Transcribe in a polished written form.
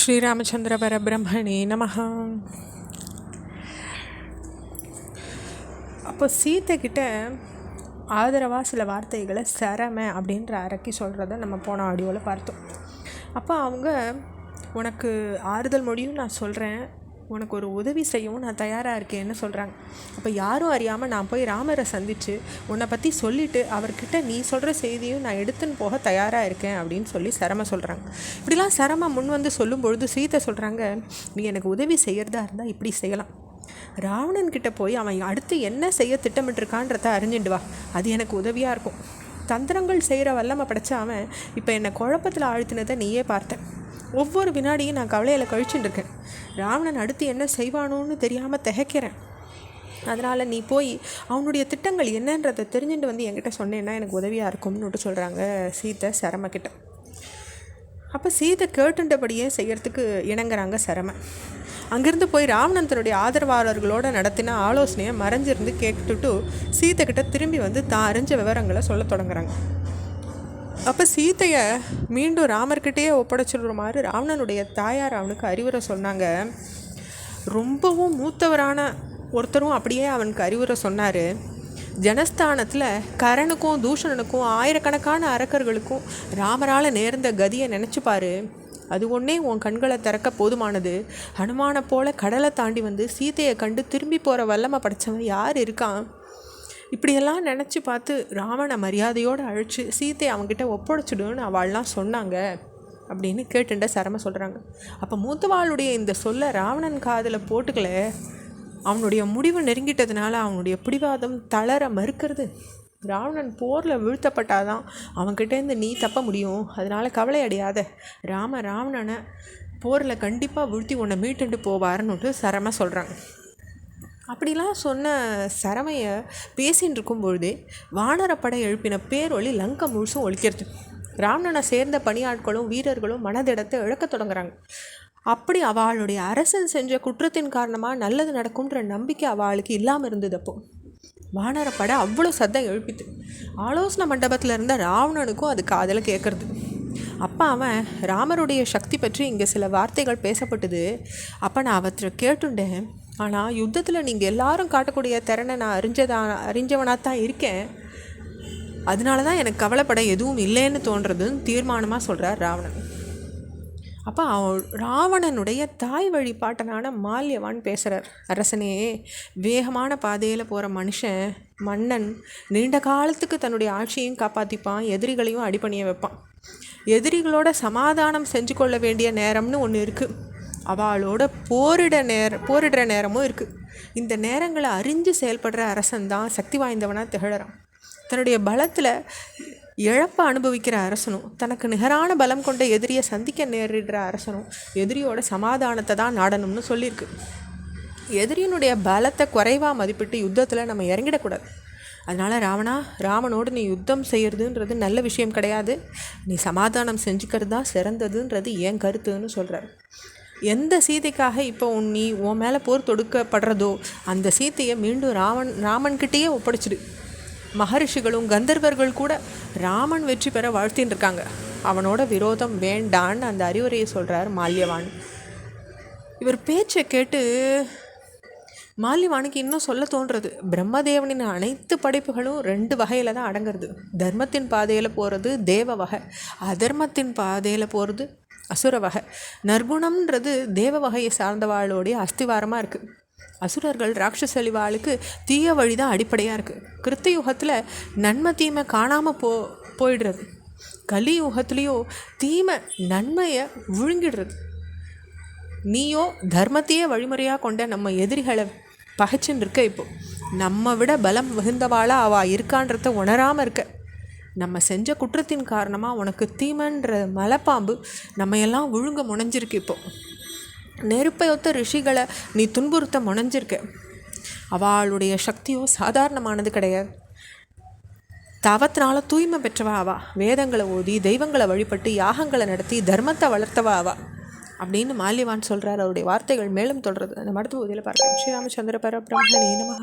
ஸ்ரீராமச்சந்திர பரபிரம்மணே நமஹ. அப்போ சீத்தை கிட்ட ஆதரவாக சில வார்த்தைகளை சரமை அப்படின்ற அரக்கி சொல்கிறத நம்ம போன ஆடியோவில் பார்த்தோம். அப்போ அவங்க உனக்கு ஆறுதல் மொழியும் நான் சொல்கிறேன், உனக்கு ஒரு உதவி செய்யவும் நான் தயாராக இருக்கேன்னு சொல்கிறாங்க. அப்போ யாரும் அறியாமல் நான் போய் ராமரை சந்தித்து உன்னை பற்றி சொல்லிவிட்டு அவர்கிட்ட நீ சொல்கிற செய்தியும் நான் எடுத்துன்னு போக தயாராக இருக்கேன் அப்படின்னு சொல்லி சரமை சொல்கிறாங்க. இப்படிலாம் சரமை முன் வந்து சொல்லும் பொழுது சீத்தை சொல்கிறாங்க, நீ எனக்கு உதவி செய்கிறதா இருந்தால் இப்படி செய்யலாம். ராவணன்கிட்ட போய் அவன் அடுத்து என்ன செய்ய திட்டமிட்டிருக்கான்றத அறிஞ்சிட்டு வா, அது எனக்கு உதவியாக இருக்கும். தந்திரங்கள் செய்கிற வல்லமை படைச்ச அவன் இப்போ என்னை குழப்பத்தில் ஆழ்த்தினதை நீயே பார்த்தேன். ஒவ்வொரு வினாடியும் நான் கவலையில் கழிச்சுட்டு இருக்கேன். ராவணன் அடுத்து என்ன செய்வானோன்னு தெரியாமல் திகைக்கிறேன். அதனால் நீ போய் அவனுடைய திட்டங்கள் என்னன்றதை தெரிஞ்சுட்டு வந்து என்கிட்ட சொன்னேன்னா எனக்கு உதவியாக இருக்கும்னு சொல்கிறாங்க சீத்தை சரமைக்கிட்ட. அப்போ சீத்தை கேட்டுண்டபடியே செய்கிறதுக்கு இணங்குறாங்க சரமை. அங்கேருந்து போய் ராவணன் தன்னுடைய ஆதரவாளர்களோடு நடத்தின ஆலோசனையை மறைஞ்சிருந்து கேட்டுட்டு சீத்தைக்கிட்ட திரும்பி வந்து தான் அறிஞ்ச விவரங்களை சொல்ல தொடங்குறாங்க. அப்போ சீத்தையை மீண்டும் ராமர்கிட்டயே ஒப்படைச்சிடுற மாதிரி ராவணனுடைய தாயார் அவனுக்கு அறிவுரை சொன்னாங்க. ரொம்பவும் மூத்தவரான ஒருத்தரும் அப்படியே அவனுக்கு அறிவுரை சொன்னார். ஜனஸ்தானத்தில் கரனுக்கும் தூஷணனுக்கும் ஆயிரக்கணக்கான அரக்கர்களுக்கும் ராமரால் நேர்ந்த கதியை நினச்சிப்பார். அது ஒன்றே உன் கண்களை திறக்க போதுமானது. ஹனுமானை போல கடலை தாண்டி வந்து சீத்தையை கண்டு திரும்பி போகிற வல்லமை படைச்சவன் யார் இருக்கான்? இப்படியெல்லாம் நினச்சி பார்த்து ராவணை மரியாதையோடு அழைச்சி சீத்தையை அவங்ககிட்ட ஒப்படைச்சிடுன்னு அவள்லாம் சொன்னாங்க அப்படின்னு கேட்டுண்ட சரமை சொல்கிறாங்க. அப்போ மூத்தவாளுடைய இந்த சொல்ல ராவணன் காதில் போட்டுக்கல. அவனுடைய முடிவு நெருங்கிட்டதுனால அவனுடைய பிடிவாதம் தளர மறுக்கிறது. ராவணன் போரில் வீழ்த்தப்பட்டாதான் அவன்கிட்டேருந்து நீ தப்ப முடியும். அதனால் கவலை அடையாத, ராவணனை போரில் கண்டிப்பாக வீழ்த்தி உன்னை மீட்டுண்டு போவாருன்னுட்டு சரமை சொல்கிறாங்க. அப்படிலாம் சொன்ன சரமையை பேசின்னு இருக்கும்பொழுதே வானரப்படை எழுப்பின பேரொளி லங்கை முழுசும் ஒழிக்கிறது. ராவணனை சேர்ந்த பணியாட்களும் வீரர்களும் மனதிடத்தை இழக்க தொடங்குறாங்க. அப்படி அவளுடைய அரசன் செஞ்ச குற்றத்தின் காரணமாக நல்லது நடக்கும்ன்ற நம்பிக்கை அவளுக்கு இல்லாமல் இருந்தது. அப்போ வானரப்படை அவ்வளோ சத்தம் எழுப்பித்து. ஆலோசனை மண்டபத்தில் இருந்த ராவணனுக்கும் அது காதில் கேட்குறது. அப்போ அவன் ராமருடைய சக்தி பற்றி இங்கே சில வார்த்தைகள் பேசப்பட்டது. அப்போ நான் அவற்றை கேட்டுண்டேன். ஆனால் யுத்தத்தில் நீங்கள் எல்லாரும் காட்டக்கூடிய திறனை நான் அறிஞ்சவனாக தான் இருக்கேன். அதனால தான் எனக்கு கவலைப்பட எதுவும் இல்லைன்னு தோன்றதுன்னு தீர்மானமாக சொல்கிறார் ராவணன். அப்போ ராவணனுடைய தாய் வழிபாட்டனான மால்யவான் பேசுகிறார். அரசனே, வேகமான பாதையில் போகிற மன்னன் நீண்ட காலத்துக்கு தன்னுடைய ஆட்சியையும் காப்பாற்றிப்பான், எதிரிகளையும் அடிபணிய வைப்பான். எதிரிகளோட சமாதானம் செஞ்சு கொள்ள வேண்டிய நேரம்னு ஒன்று இருக்குது, அவளோட போரிடுற நேரமும் இருக்குது. இந்த நேரங்களை அறிஞ்சு செயல்படுற அரசன் தான் சக்தி வாய்ந்தவனாக திகழறான். தன்னுடைய பலத்தில் இழப்பை அனுபவிக்கிற அரசனும் தனக்கு நிகரான பலம் கொண்ட எதிரியை சந்திக்க நேரிடுற அரசனும் எதிரியோட சமாதானத்தை தான் நாடணும்னு சொல்லியிருக்கு. எதிரியினுடைய பலத்தை குறைவாக மதிப்பிட்டு யுத்தத்தில் நம்ம இறங்கிடக்கூடாது. அதனால் ராமனோடு நீ யுத்தம் செய்கிறதுன்றது நல்ல விஷயம் கிடையாது. நீ சமாதானம் செஞ்சுக்கிறது தான் சிறந்ததுன்றது என் கருத்துன்னு சொல்கிறார். எந்த சீதைக்காக இப்போ நீ உன் மேலே போர் தொடுக்கப்படுறதோ அந்த சீத்தையை மீண்டும் ராமன்கிட்டேயே ஒப்படைச்சிடு. மகரிஷிகளும் கந்தர்வர்கள் கூட ராமன் வெற்றி பெற வாழ்த்தின்னு இருக்காங்க. அவனோட விரோதம் வேண்டான்னு அந்த அறிவுரையை சொல்கிறார் மால்யவான். இவர் பேச்சை கேட்டு மால்யவானுக்கு இன்னும் சொல்ல தோன்றது. பிரம்மதேவனின் அனைத்து படைப்புகளும் 2 வகையில் தான் அடங்குறது. தர்மத்தின் பாதையில் போகிறது தேவ வகை, அதர்மத்தின் பாதையில் போகிறது அசுர வகை. நற்குணம்ன்றது தேவ வகையை சார்ந்தவாளோடைய அஸ்திவாரமாக இருக்குது. அசுரர்கள் ராட்சசலிவாளுக்கு தீய வழி தான் அடிப்படையாக இருக்குது. கிருத்தயுகத்தில் நன்மை தீமை காணாமல் போயிடுறது. கலியுகத்துலேயோ தீமை நன்மையை விழுங்கிடுறது. நீயோ தர்மத்தையே வழிமுறையாக கொண்ட நம்ம எதிரிகளை பகைச்சுன்னு இருக்க. இப்போ நம்ம விட பலம் மிகுந்தவாளாக அவள் இருக்கான்றத உணராமல் இருக்க. நம்ம செஞ்ச குற்றத்தின் காரணமாக உனக்கு தீமைன்ற மலைப்பாம்பு நம்ம எல்லாம் விழுங்க முனைஞ்சிருக்கு. இப்போ நெருப்பை ஒத்த ரிஷிகளை நீ துன்புறுத்த முனைஞ்சிருக்க. அவளுடைய சக்தியோ சாதாரணமானது கிடையாது. தவத்தினால தூய்மை பெற்றவா ஆவா. வேதங்களை ஓதி தெய்வங்களை வழிபட்டு யாகங்களை நடத்தி தர்மத்தை வளர்த்தவா ஆவா அப்படின்னு மால்யவான் சொல்கிறார். அவருடைய வார்த்தைகள் மேலும் தொடர்றது. அந்த அடுத்த பகுதியில் பார்க்கலாம். ஸ்ரீராமச்சந்திர பரபிரம்மணே நமஹ.